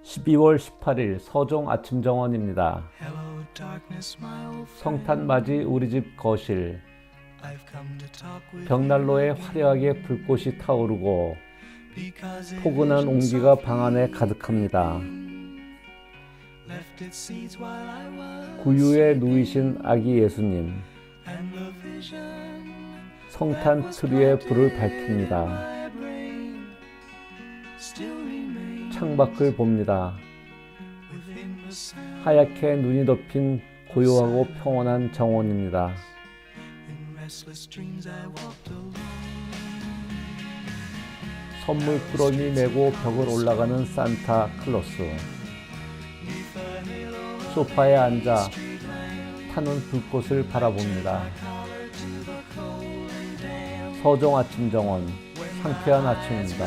12월 18일 서종 아침 정원입니다. 성탄 맞이 우리 집 거실. 벽난로에 화려하게 불꽃이 타오르고 포근한 온기가 방 안에 가득합니다. 구유에 누이신 아기 예수님. 성탄 트리에 불을 밝힙니다. 창밖을 봅니다. 하얗게 눈이 덮인 고요하고 평온한 정원입니다. 선물 꾸러미 메고 벽을 올라가는 산타 클로스. 소파에 앉아 타는 불꽃을 바라봅니다. 서종 아침 정원, 상쾌한 아침입니다.